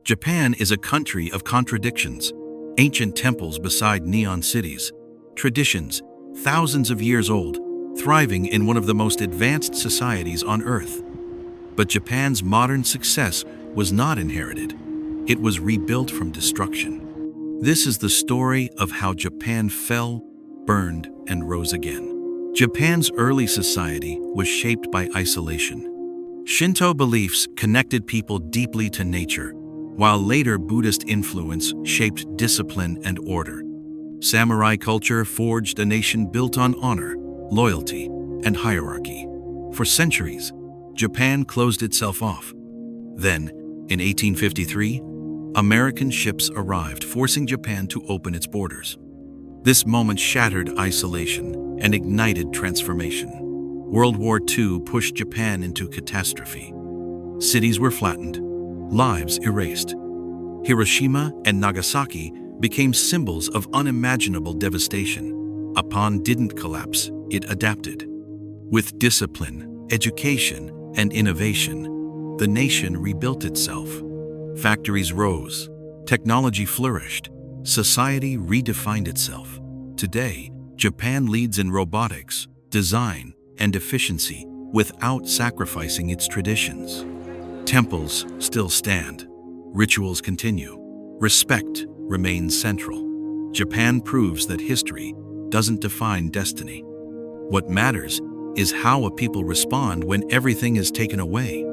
Japan is a country of contradictions. Ancient temples beside neon cities. Traditions, thousands of years old, thriving in one of the most advanced societies on Earth. But Japan's modern success was not inherited. It was rebuilt from destruction. This is the story of how Japan fell, burned, and rose again. Japan's early society was shaped by isolation. Shinto beliefs connected people deeply to nature, while later Buddhist influence shaped discipline and order. Samurai culture forged a nation built on honor, loyalty, and hierarchy. For centuries, Japan closed itself off. Then, in 1853, American ships arrived, forcing Japan to open its borders. This moment shattered isolation and ignited transformation. World War II pushed Japan into catastrophe. Cities were flattened, lives erased. Hiroshima and Nagasaki became symbols of unimaginable devastation. Japan didn't collapse, it adapted. With discipline, education, and innovation, the nation rebuilt itself. Factories rose, technology flourished, society redefined itself. Today, Japan leads in robotics, design, and efficiency without sacrificing its traditions. Temples still stand, rituals continue, respect remains central. Japan proves that history doesn't define destiny. What matters is how a people respond when everything is taken away.